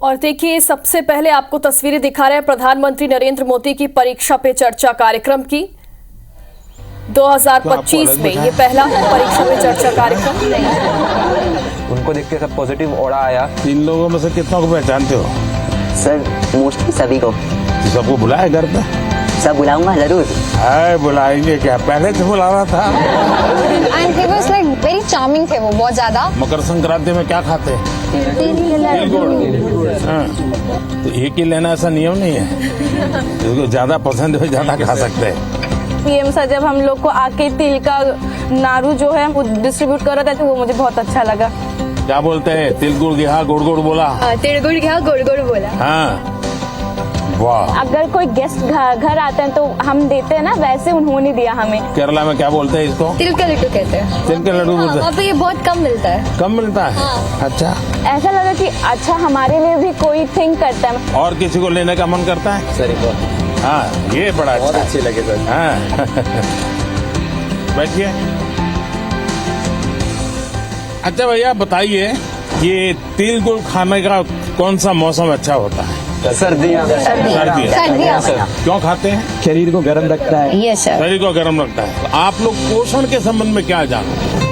और देखिए, सबसे पहले आपको तस्वीरें दिखा रहे हैं प्रधानमंत्री नरेंद्र मोदी की परीक्षा पे चर्चा कार्यक्रम की। 2025 में ये पहला परीक्षा पे चर्चा कार्यक्रम। उनको देख के सब पॉजिटिव ऑरा आया। इन लोगों में से कितनों को पहचानते हो? सर मोस्टली सभी को। सबको बुलाया घर पे? सब बुलाऊंगा जरूर। बुलाएंगे क्या, पहले से बुलाना था। And he was like very charming थे वो, बहुत ज्यादा। मकर संक्रांति में क्या खाते हैं? तिल गुड़। हाँ, तो एक ही लेना ऐसा नियम नहीं है, जिसको ज्यादा पसंद है ज्यादा खा सकते हैं। पीएम सर जब हम लोग को आके तिल का नारू जो है वो डिस्ट्रीब्यूट कर रहे थे, तो वो मुझे बहुत अच्छा लगा। क्या बोलते हैं? तिल गुड़ गया गुड़ गुड़ बोला। तिल गुड़ गया गुड़ गुड़ बोला। हाँ, वाह। अगर कोई गेस्ट घर आते हैं तो हम देते हैं ना, वैसे उन्होंने दिया हमें। केरला में क्या बोलते हैं इसको? तिल का लड्डू कहते हैं। तिल के लड्डू बोलते हैं। वहाँ पे ये बहुत कम मिलता है। कम मिलता है? अच्छा। ऐसा लगा कि अच्छा हमारे लिए भी कोई थिंक करता है। और किसी को लेने का मन करता है? सर हाँ, ये बड़ा बहुत अच्छा। अच्छे लगे सर। हाँ। बैठिए। अच्छा भैया बताइए, ये तिल गुड़ खाने का कौन सा मौसम अच्छा होता है? सर्दियाँ। सर्दियाँ। क्यों खाते हैं? शरीर को गर्म रखता है। Yes sir. शरीर को गर्म रखता है। तो आप लोग पोषण के संबंध में क्या जानते हैं?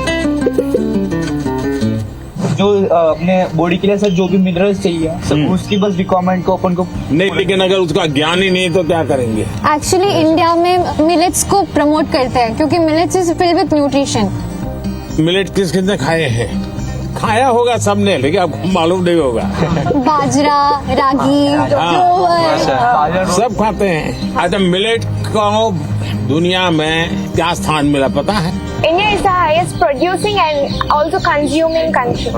जो अपने बॉडी के लिए सर जो भी मिनरल्स चाहिए सब उसकी बस रिक्वायरमेंट को अपन को नहीं, लेकिन अगर उसका ज्ञान ही नहीं तो क्या करेंगे? एक्चुअली इंडिया में मिलेट्स को प्रमोट करते हैं क्योंकि millets is filled with nutrition. Millet किस किसने खाए हैं? खाया होगा सबने, लेकिन आपको मालूम नहीं होगा। बाजरा, रागी, ज्वार। सब खाते हैं। अच्छा, मिलेट को दुनिया में क्या स्थान मिला पता है? India is the highest producing and also consuming country.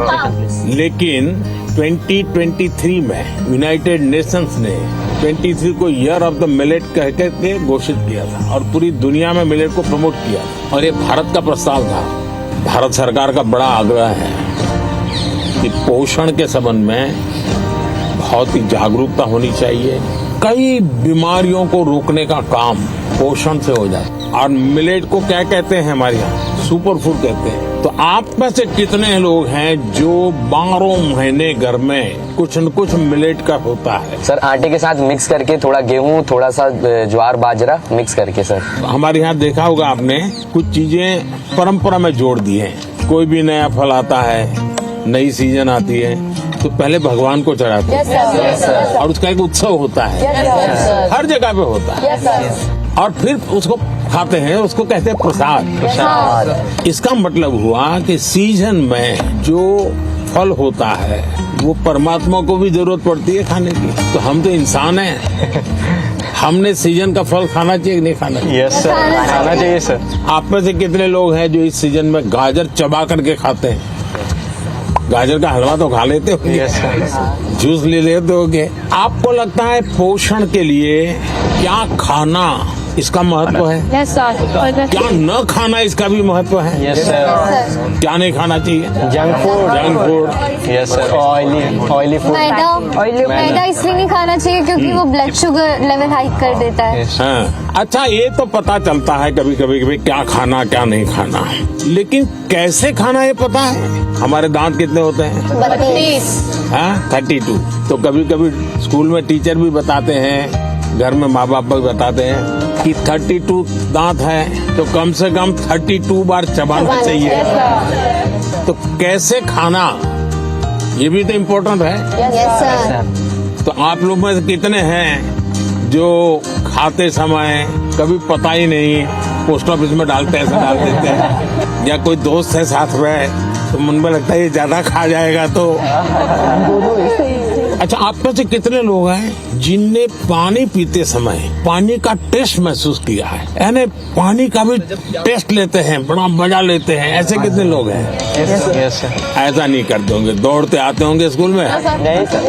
लेकिन 2023 में यूनाइटेड नेशंस ने 23 को ईयर ऑफ द मिलेट कह के घोषित किया था और पूरी दुनिया में मिलेट को प्रमोट किया। और ये भारत का प्रस्ताव था। भारत सरकार का बड़ा आग्रह है कि पोषण के संबंध में बहुत ही जागरूकता होनी चाहिए। कई बीमारियों को रोकने का काम पोषण से हो जाए। और मिलेट को क्या कहते हैं हमारे यहाँ? सुपर फूड कहते हैं। तो आप में से कितने लोग हैं जो 12 महीने घर में कुछ न कुछ मिलेट का होता है? सर आटे के साथ मिक्स करके, थोड़ा गेहूँ, थोड़ा सा ज्वार बाजरा मिक्स करके सर। हमारे यहाँ देखा होगा आपने, कुछ चीजें परंपरा में जोड़ दी हैं। कोई भी नया फल आता है, नई सीजन आती है, तो पहले भगवान को चढ़ाते हैं और उसका एक उत्सव होता है। हर जगह पे होता है। और फिर उसको खाते हैं, उसको कहते हैं प्रसाद। इसका मतलब हुआ कि सीजन में जो फल होता है वो परमात्मा को भी जरूरत पड़ती है खाने की। तो हम तो इंसान हैं, हमने सीजन का फल खाना चाहिए कि नहीं खाना चाहिए? यस सर, खाना चाहिए सर। आप में से कितने लोग हैं जो इस सीजन में गाजर चबा करके खाते हैं? गाजर का हलवा तो खा लेते होंगे। Yes sir. जूस ले लेते होंगे। आपको लगता है पोषण के लिए क्या खाना इसका महत्व है? Yes sir. क्या न खाना इसका भी महत्व है? Yes sir. क्या नहीं खाना चाहिए? Junk food. Junk food. Yes sir. Oily food. मैदा इसलिए नहीं खाना चाहिए क्योंकि वो ब्लड शुगर लेवल हाइक कर देता है। हाँ, अच्छा, ये तो पता चलता है कभी कभी क्या खाना क्या नहीं खाना, लेकिन कैसे खाना ये पता है? हमारे दांत कितने होते हैं? 32। तो कभी कभी स्कूल में टीचर भी बताते हैं, घर में माँ बाप भी बताते हैं कि 32 दांत है तो कम से कम 32 बार चबाना चाहिए। तो कैसे खाना, ये भी तो इम्पोर्टेंट है। Yes sir. तो आप लोग में कितने हैं जो खाते समय कभी पता ही नहीं, पोस्ट ऑफिस में डालते ऐसा डाल देते हैं, या कोई दोस्त है साथ में तो मन में लगता है ये ज्यादा खा जाएगा तो। अच्छा, आप में से कितने लोग हैं जिनने पानी पीते समय पानी का टेस्ट महसूस किया है? यानी पानी का भी टेस्ट लेते हैं, बड़ा मजा लेते हैं, ऐसे कितने लोग हैं? Yes sir. ऐसा नहीं करते होंगे, दौड़ते आते होंगे स्कूल में? नहीं सर।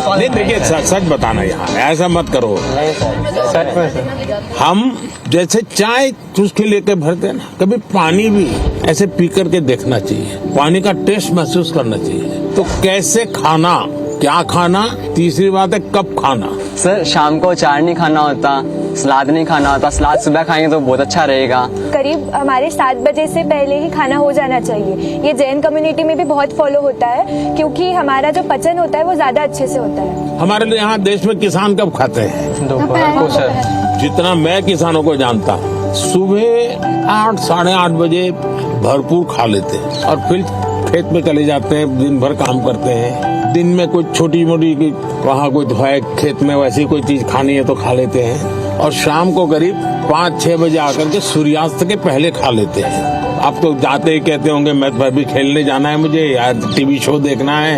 नहीं, देखिए सच बताना, यहाँ ऐसा मत करो। सच में सर। हम जैसे चाय चुस्की लेके भरते हैं ना, कभी पानी भी ऐसे पी करके देखना चाहिए, पानी का टेस्ट महसूस करना चाहिए। तो कैसे खाना, क्या खाना, तीसरी बात है कब खाना। सर शाम को 4 नहीं खाना होता, सलाद नहीं खाना होता, सलाद सुबह खाएंगे तो बहुत अच्छा रहेगा। करीब हमारे 7 बजे से पहले ही खाना हो जाना चाहिए। ये जैन कम्युनिटी में भी बहुत फॉलो होता है, क्योंकि हमारा जो पचन होता है वो ज्यादा अच्छे से होता है। हमारे यहाँ देश में किसान कब खाते हैं? दोपहर को सर। जितना मैं किसानों को जानता हूँ, सुबह 8 साढ़े 8 बजे भरपूर खा लेते हैं और फिर खेत में चले जाते हैं, दिन भर काम करते हैं। दिन में कुछ छोटी मोटी वहाँ कोई है खेत में वैसी कोई चीज खानी है तो खा लेते हैं, और शाम को करीब 5-6 बजे आकर के सूर्यास्त के पहले खा लेते हैं। आप तो जाते ही कहते होंगे मैं भी खेलने जाना है मुझे, या टीवी शो देखना है,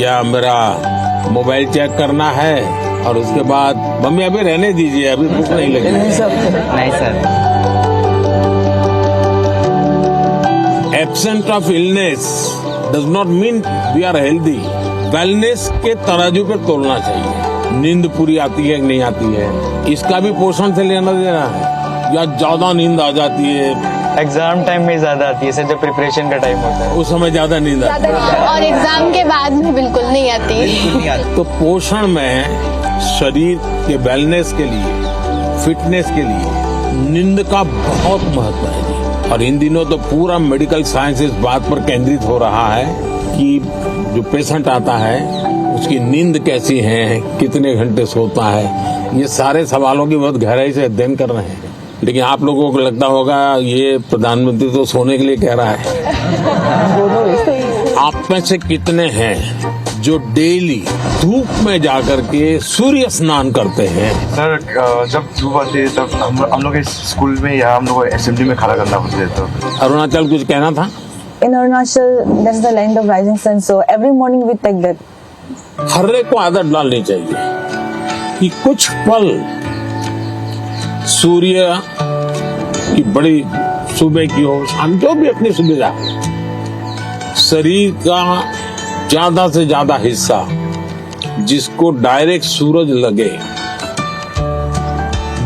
या मेरा मोबाइल चेक करना है, और उसके बाद मम्मी अभी रहने दीजिए, अभी भूख नहीं लगी। नहीं sir. Absent of illness does not mean we are healthy. Wellness के तराजू पे तोलना चाहिए। नींद पूरी आती है कि नहीं आती है, इसका भी पोषण से लेना देना है, या ज्यादा नींद आ जाती है। एग्जाम टाइम में ज्यादा आती है सर, जब प्रिपरेशन का टाइम होता है उस समय ज्यादा नींद आती है, और एग्जाम के बाद में बिल्कुल नहीं आती। तो पोषण में शरीर के वेलनेस के लिए, फिटनेस के लिए नींद का बहुत महत्व है जी। और इन दिनों तो पूरा मेडिकल साइंस इस बात पर केंद्रित हो रहा है कि जो पेशेंट आता है उसकी नींद कैसी है, कितने घंटे सोता है, ये सारे सवालों की बहुत गहराई से अध्ययन कर रहे हैं। लेकिन आप लोगों को लगता होगा ये प्रधानमंत्री तो सोने के लिए कह रहा है। आप में से कितने हैं जो डेली धूप में जाकर के सूर्य स्नान करते हैं? सर जब धूप आती है तब हम लोग स्कूल में या हम लोग असेंबली में खड़ा करना पड़ता है। तो अरुणाचल कुछ कहना था? In Arunachal, that's the land of rising sun. So every morning we take that. हर एक को आदत डालनी चाहिए कि कुछ पल सूर्य की बड़ी सुबह की हो, शाम जो भी अपनी सुविधा, शरीर का ज्यादा से ज्यादा हिस्सा जिसको डायरेक्ट सूरज लगे,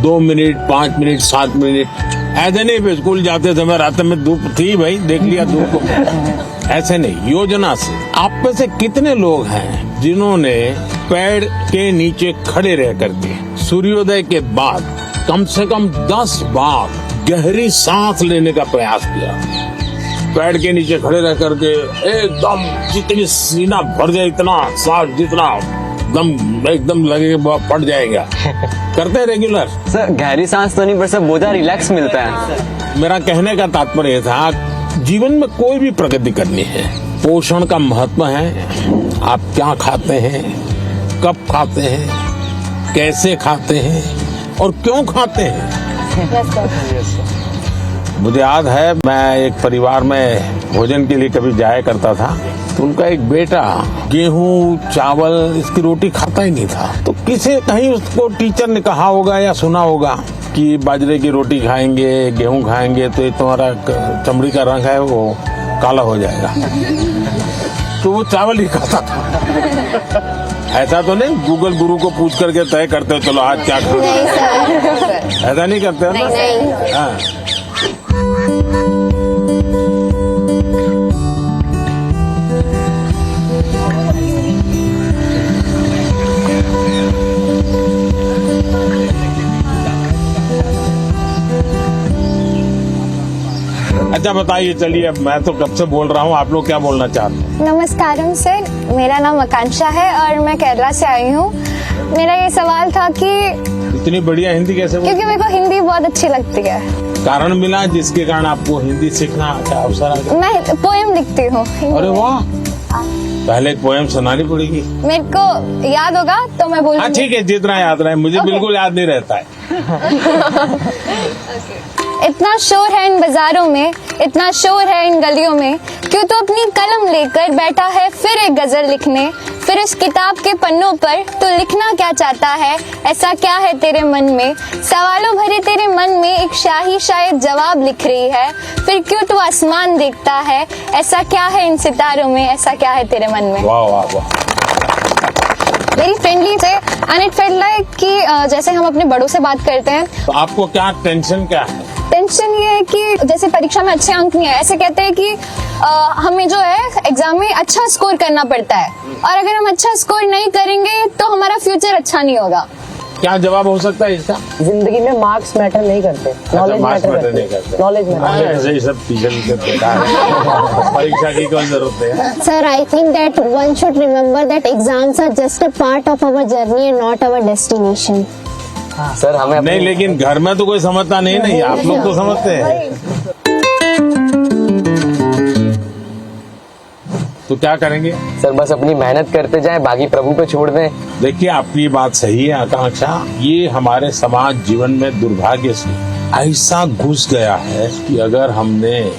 2 मिनट 5 मिनट 7 मिनट, ऐसे नहीं स्कूल जाते समय रात में धूप थी भाई देख लिया धूप को, ऐसे नहीं, योजना से। आप में से कितने लोग हैं जिन्होंने पेड़ के नीचे खड़े रह करके सूर्योदय के बाद कम से कम 10 बार गहरी सांस लेने का प्रयास किया? पेड़ के नीचे खड़े रह करके एकदम जितनी सीना भर जाए, इतना सांस जितना दम एकदम लगे फट जाएगा, करते हैं रेगुलर? सर गहरी सांस तो नहीं, पर सर बहुत रिलैक्स मिलता है। मेरा कहने का तात्पर्य था जीवन में कोई भी प्रगति करनी है, पोषण का महत्व है। आप क्या खाते हैं, कब खाते हैं, कैसे खाते हैं और क्यों खाते हैं। मुझे याद है मैं एक परिवार में भोजन के लिए कभी जाया करता था, तो उनका एक बेटा गेहूं चावल इसकी रोटी खाता ही नहीं था। तो किसी कहीं उसको टीचर ने कहा होगा या सुना होगा कि बाजरे की रोटी खाएंगे, गेहूं खाएंगे तो तुम्हारा चमड़ी का रंग है वो काला हो जाएगा। तो वो चावल ही खाता था। ऐसा तो नहीं गूगल गुरु को पूछ करके तय करते हो चलो आज क्या खाना, ऐसा नहीं करते हो ना? हाँ। अच्छा बताइए, चलिए अब मैं तो कब से बोल रहा हूँ, आप लोग क्या बोलना चाहते हैं? नमस्कारम सर, मेरा नाम आकांक्षा है और मैं केरला से आई हूँ। मेरा ये सवाल था कि इतनी बढ़िया हिंदी कैसे बोलते? क्योंकि मेरे को हिंदी बहुत अच्छी लगती है। कारण मिला जिसके कारण आपको हिंदी सीखना अवसर आ गया? मैं पोएम लिखती हूँ। अरे वाह, पहले एक पोएम सुनानी पड़ेगी। मेरे को याद होगा तो मैं बोलूँगी। हाँ ठीक है, जितना याद रहे, मुझे बिल्कुल याद नहीं रहता है। इतना शोर है इन बाजारों में, इतना शोर है इन गलियों में, क्यों तो अपनी कलम लेकर बैठा है फिर एक गजल लिखने। फिर इस किताब के पन्नों पर तो लिखना क्या चाहता है, ऐसा क्या है तेरे मन में? सवालों भरे तेरे मन में एक शाही शायद जवाब लिख रही है। फिर क्यों तू आसमान देखता है, ऐसा क्या है इन सितारों में, ऐसा क्या है तेरे मन में? वाह वाह वाह, वेरी फ्रेंडली थे एंड इट फेल्ट लाइक कि जैसे हम अपने बड़ों से बात करते हैं। तो आपको क्या टेंशन क्या है? टेंशन ये है कि जैसे परीक्षा में अच्छे अंक नहीं है, ऐसे कहते हैं कि हमें जो है एग्जाम में अच्छा स्कोर करना पड़ता है, और अगर हम अच्छा स्कोर नहीं करेंगे तो हमारा फ्यूचर अच्छा नहीं होगा। क्या जवाब हो सकता है इसका? जिंदगी में मार्क्स मैटर नहीं करते, नॉलेज marks मैटर matter नहीं करते, करते। Knowledge matter. ऐसे ही सब टीचर परीक्षा की कौन जरूरत है? Sir, I think that one should remember that exams are just a part of our journey and not our destination. Sir हमें नहीं, लेकिन घर में तो कोई समझता नहीं, आप लोग तो समझते हैं। तो क्या करेंगे? सर बस अपनी मेहनत करते जाएं, बाकी प्रभु पे छोड़ दें। देखिए, आपकी बात सही है आकांक्षा। ये हमारे समाज जीवन में दुर्भाग्य से ऐसा घुस गया है कि अगर हमने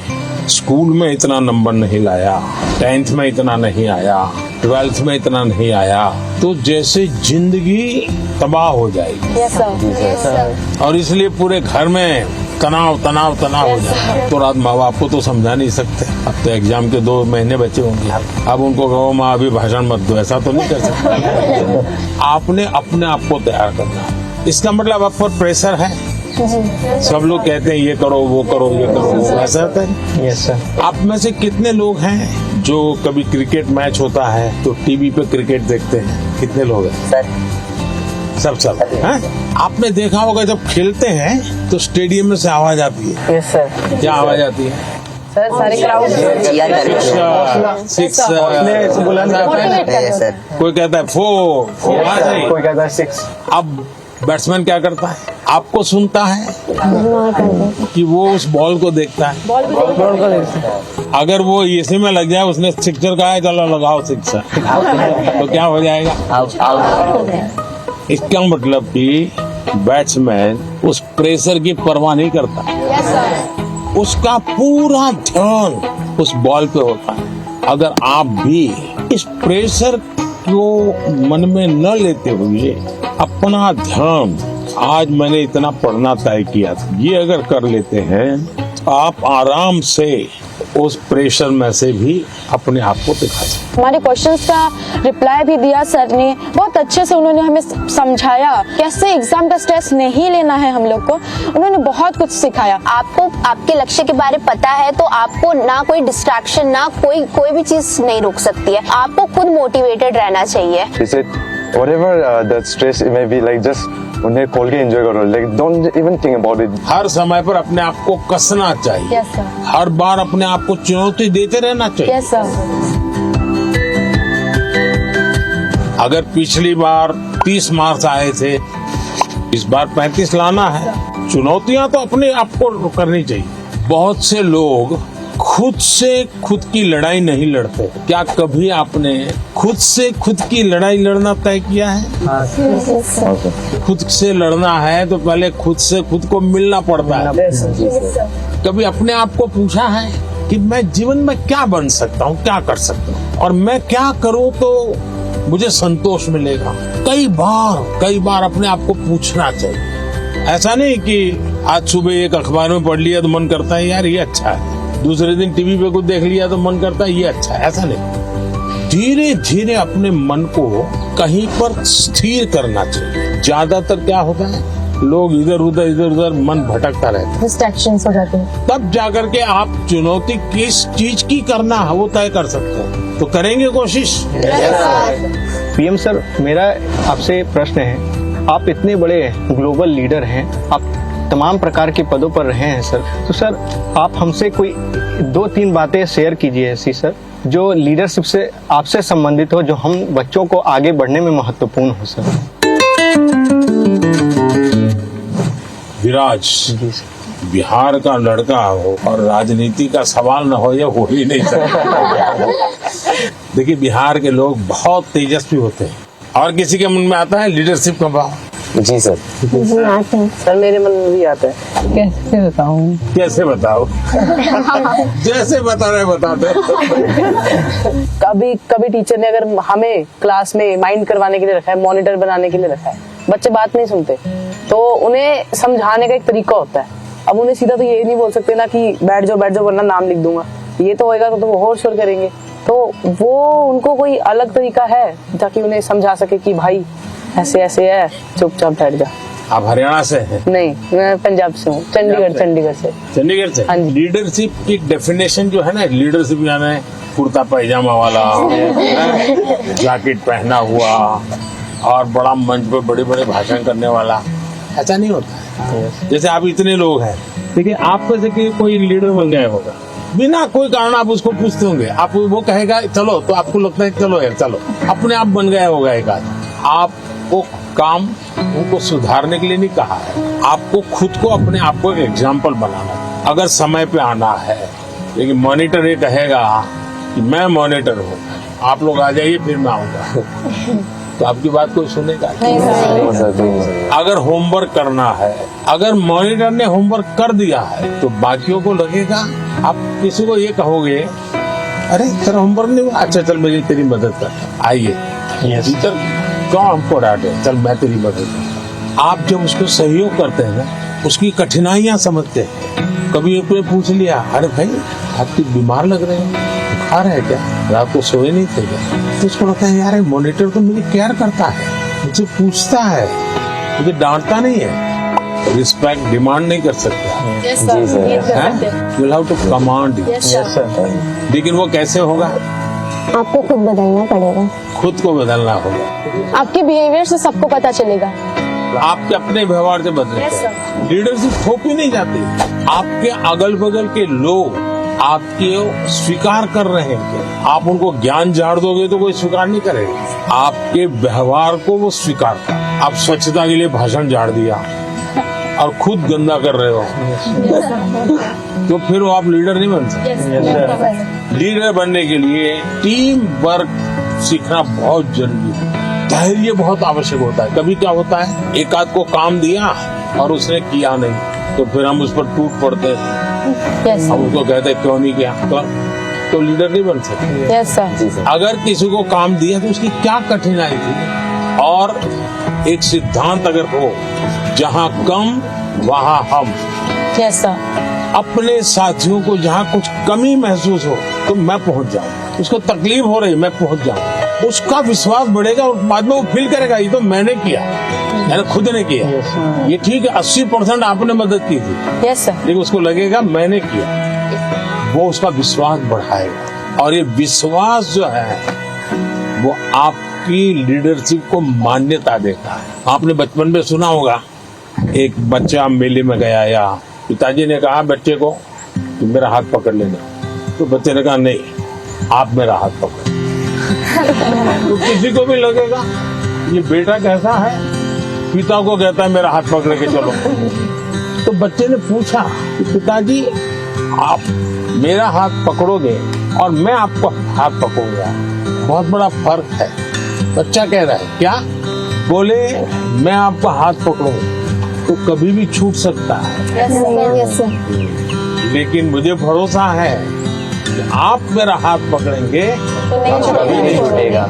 स्कूल में इतना नंबर नहीं लाया, 10th में इतना नहीं आया, 12th में इतना नहीं आया, तो जैसे जिंदगी तबाह हो जाएगी। Yes sir. और इसलिए पूरे घर में तनाव तनाव तनाव हो जाता है। तो रात माँ बाप को तो समझा नहीं सकते। अब तो एग्जाम के 2 महीने बचे होंगे, अब उनको कहो माँ अभी भाषण मत दो, ऐसा तो नहीं कर सकते। आपने अपने आप को तैयार करना। इसका मतलब आप पर प्रेशर है। सब लोग कहते हैं ये करो वो करो ये करो, ऐसा होता है? Yes sir. आप में से कितने लोग हैं जो कभी क्रिकेट मैच होता है तो टीवी पे क्रिकेट देखते हैं? कितने लोग हैं? सब हैं? आपने देखा होगा जब खेलते हैं तो स्टेडियम में से आवाज आती है। Yes sir. क्या आवाज आती है? सर सारे क्राउड सिक्स, सर। कोई कहता है 4, कोई कहता है 6। अब बैट्समैन क्या करता है? आपको सुनता है कि वो उस बॉल को देखता है? अगर वो इसी में लग जाए, उसने सिक्सर कहा है चलो लगाओ सिक्सर, तो क्या हो जाएगा? इसका मतलब कि बैट्समैन उस प्रेशर की परवाह नहीं करता। उसका पूरा ध्यान उस बॉल पे होता है। अगर आप भी इस प्रेशर को मन में न लेते हुए अपना ध्यान, आज मैंने इतना पढ़ना तय किया था, ये अगर कर लेते हैं तो आप आराम से उस प्रेशर में से भी अपने आप को दिखा सकते। हमारे क्वेश्चंस का रिप्लाई भी दिया सर ने, बहुत अच्छे से उन्होंने हमें समझाया कैसे एग्जाम का स्ट्रेस नहीं लेना है हम लोग को। उन्होंने बहुत कुछ सिखाया। आपको आपके लक्ष्य के बारे में पता है तो आपको ना कोई डिस्ट्रैक्शन, ना कोई भी चीज नहीं रोक सकती है। आपको खुद मोटिवेटेड रहना चाहिए। whatever that stress it may be, like just उन्हें खोल के एंजॉय करो, like don't even think about it। हर समय पर अपने आप को कसना चाहिए। Yes sir. हर बार अपने आप को चुनौती देते रहना चाहिए। Yes sir. अगर पिछली बार 30 मार्क्स आए थे, इस बार 35 लाना है। चुनौतियां तो अपने आप को करनी चाहिए। बहुत से लोग खुद से खुद की लड़ाई नहीं लड़ते। क्या कभी आपने खुद से खुद की लड़ाई लड़ना तय किया है? खुद से लड़ना है तो पहले खुद से खुद को मिलना पड़ता है। कभी अपने आप को पूछा है कि मैं जीवन में क्या बन सकता हूँ, क्या कर सकता हूँ, और मैं क्या करूँ तो मुझे संतोष मिलेगा? कई बार अपने आप को पूछना चाहिए। ऐसा नहीं कि आज सुबह एक अखबार में पढ़ लिया तो मन करता है यार ये अच्छा है, दूसरे दिन टीवी पे कुछ देख लिया तो मन करता है ये अच्छा है। ऐसा नहीं, धीरे धीरे अपने मन को कहीं पर स्थिर करना चाहिए। ज्यादातर क्या होता है, लोग इधर उधर मन भटकता रहता है, डिस्ट्रैक्शंस हो जाते हैं। तब जाकर के आप चुनौती किस चीज की करना है वो तय कर सकते हैं। तो करेंगे कोशिश। पीएम सर, मेरा आपसे प्रश्न है, आप इतने बड़े ग्लोबल लीडर हैं, आप तमाम प्रकार के पदों पर रहे हैं सर, तो सर आप हमसे कोई 2-3 बातें शेयर कीजिए ऐसी सर, जो लीडरशिप से आपसे संबंधित हो, जो हम बच्चों को आगे बढ़ने में महत्वपूर्ण हो सर। विराज बिहार का लड़का हो और राजनीति का सवाल न हो, ये हो ही नहीं सकता। देखिए, बिहार के लोग बहुत तेजस्वी होते हैं। और किसी के मन में आता है लीडरशिप का भाव? जी सर। सर मेरे मन में भी आता है। कैसे बताऊं? जैसे बता रहे बताते। कभी टीचर ने अगर हमें क्लास में माइंड करवाने के लिए रखा है, मॉनिटर बनाने के लिए रखा है, बच्चे बात नहीं सुनते, तो उन्हें समझाने का एक तरीका होता है। अब उन्हें सीधा तो ये नहीं बोल सकते ना कि बैठ जाओ वरना नाम लिख दूंगा, ये तो होएगा तो वो और शोर करेंगे। तो वो उनको कोई अलग तरीका है ताकि उन्हें समझा सके कि भाई ऐसे ऐसे है, चुपचाप बैठ जा। आप हरियाणा से हैं? नहीं, मैं पंजाब से हूँ, चंडीगढ़ से। चंडीगढ़ से? हाँ जी। लीडरशिप की डेफिनेशन जो है ना, लीडरशिप यानी कुर्ता पैजामा वाला, जैकेट पहना हुआ और बड़ा मंच पे बड़े बड़े भाषण करने वाला, ऐसा नहीं होता है। जैसे आप इतने लोग हैं, देखिए आप में से कोई लीडर बन गया होगा, बिना कोई कारण आप उसको पूछते होंगे, आप वो कहेगा चलो, तो आपको लगता है चलो यार चलो, अपने आप बन गया होगा एक आदमी। आपको काम उनको सुधारने के लिए नहीं कहा है, आपको खुद को अपने आप को एक एग्जाम्पल बनाना है। अगर समय पे आना है, लेकिन मॉनिटर ये कहेगा कि मैं मॉनिटर हूँ, आप लोग आ जाइए फिर मैं आऊंगा, तो आपकी बात कोई सुनेगा नहीं। अगर होमवर्क करना है, अगर मॉनिटर ने होमवर्क कर दिया है, तो बाकियों को लगेगा, आप किसी को ये कहोगे अरे तेरा होमवर्क नहीं हुआ, अच्छा चल मेरी तेरी मदद कर, आइए टीचर कौन हमको डांटे, चल मैं तेरी मदद कर। आप जब उसको सहयोग करते हैं ना, उसकी कठिनाइयां समझते हैं। कभी एक पूछ लिया, अरे भाई आप बीमार लग रहे हैं, बुखार है क्या, रात को सोए नहीं थे क्या, तो उसको लगता है यार मॉनिटर तो मेरी केयर करता है, मुझे पूछता है, मुझे डांटता नहीं है। रिस्पेक्ट डिमांड नहीं कर सकता, यू हैव टू कमांड। लेकिन वो कैसे होगा? आपको खुद बदलना पड़ेगा, खुद को बदलना होगा। आपके बिहेवियर से सबको पता चलेगा। आपके अपने व्यवहार से बदलेगा। लीडरशिप थोपी नहीं जाती। आपके अगल बगल के लोग आपके स्वीकार कर रहे हैं, आप उनको ज्ञान झाड़ दोगे तो कोई स्वीकार नहीं करेगा। आपके व्यवहार को वो स्वीकार कर। आप स्वच्छता के लिए भाषण झाड़ दिया और खुद गंदा कर रहे हो, तो फिर वो आप लीडर नहीं बन सकते। लीडर बनने के लिए टीम वर्क सीखना बहुत जरूरी है। धैर्य बहुत आवश्यक होता है। कभी क्या होता है, एक आध को काम दिया और उसने किया नहीं, तो फिर हम उस पर टूट पड़ते हैं। हम उसको कहते हैं क्यों नहीं किया, तो लीडर नहीं बन सकते। अगर किसी को काम दिया तो उसकी क्या कठिनाई थी, और एक सिद्धांत अगर हो, जहाँ कम वहाँ हम। अपने साथियों को जहाँ कुछ कमी महसूस हो तो मैं पहुंच जाऊं, उसको तकलीफ हो रही मैं पहुंच जाऊं, उसका विश्वास बढ़ेगा और बाद में वो फील करेगा ये तो मैंने किया, मैंने खुद ने किया। ये ठीक है 80% आपने मदद की थी, लेकिन उसको लगेगा मैंने किया, वो उसका विश्वास बढ़ाएगा। और ये विश्वास जो है वो आपकी लीडरशिप को मान्यता देता है। आपने बचपन में सुना होगा, एक बच्चा मेले में गया या पिताजी ने कहा बच्चे को कि मेरा हाथ पकड़ लेना, तो बच्चे ने कहा नहीं आप मेरा हाथ पकड़। तो किसी को भी लगेगा ये बेटा कैसा है, पिता को कहता है मेरा हाथ पकड़ के चलो। तो बच्चे ने पूछा कि पिताजी आप मेरा हाथ पकड़ोगे और मैं आपको हाथ पकड़ूंगा, बहुत बड़ा फर्क है। बच्चा कह रहा है क्या? बोले मैं आपका हाथ पकड़ूंगा तो कभी भी छूट सकता है, लेकिन मुझे भरोसा है कि आप मेरा हाथ पकड़ेंगे तो कभी नहीं छूटेगा।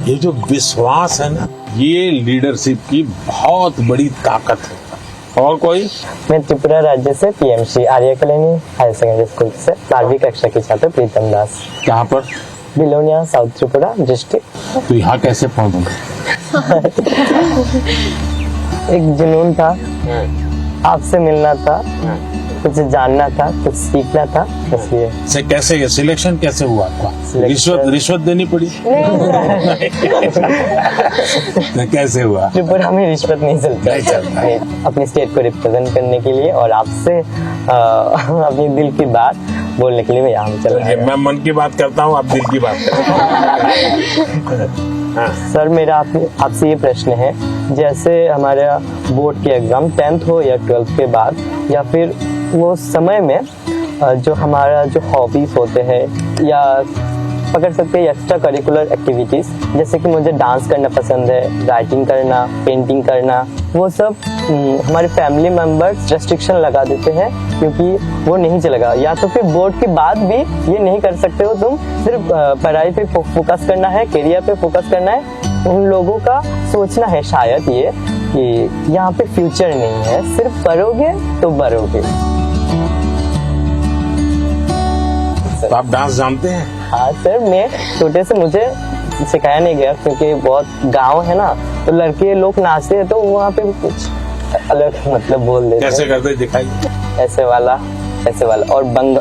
ये जो विश्वास है ना, ये लीडरशिप की बहुत बड़ी ताकत है। और कोई? मैं त्रिपुरा राज्य से पीएमसी आर्य कॉलोनी हायर सेकेंडरी स्कूल से 12वीं कक्षा की छात्र प्रीतम दास। कहाँ पर? Belonia south Tripura district. तो यहाँ कैसे पहुँचूंगा? एक जुनून था, आपसे मिलना था, कुछ जानना था, कुछ सीखना था, इसलिए। से कैसे सिलेक्शन कैसे हुआ आपका? रिश्वत देनी पड़ी? कैसे हुआ? त्रिपुरा में रिश्वत नहीं चलता। अपनी स्टेट को रिप्रेजेंट करने के लिए और आपसे अपनी दिल की बात बोलने के लिए मैं यहाँ चल रहा हूँ। मैं मन की बात करता हूँ, आप दिल की बात करते हैं। सर मेरा आपसे ये प्रश्न है, जैसे हमारा बोर्ड के एग्जाम 10th हो या 12th के बाद, या फिर वो समय में जो हमारा जो हॉबीज होते हैं या पकड़ सकते हैं एक्स्ट्रा करिकुलर एक्टिविटीज, जैसे कि मुझे डांस करना पसंद है, राइटिंग करना, पेंटिंग करना, वो सब हमारे फैमिली मेंबर्स रेस्ट्रिक्शन लगा देते हैं क्योंकि वो नहीं चलेगा, या तो फिर बोर्ड के बाद भी ये नहीं कर सकते हो तुम, सिर्फ पढ़ाई पे फोकस करना है, करियर पे फोकस करना है। उन लोगों का सोचना है शायद ये कि यहाँ पे फ्यूचर नहीं है, सिर्फ पढ़ोगे तो बढ़ोगे। तो आप डांस जानते हैं? हाँ सर, मैं छोटे से मुझे सिखाया नहीं गया क्योंकि बहुत गांव है ना, तो लड़के लोग नाचते हैं तो वहाँ पे कुछ अलग मतलब बोल देते हैं। कैसे करते दिखाइए? ऐसे वाला और बंग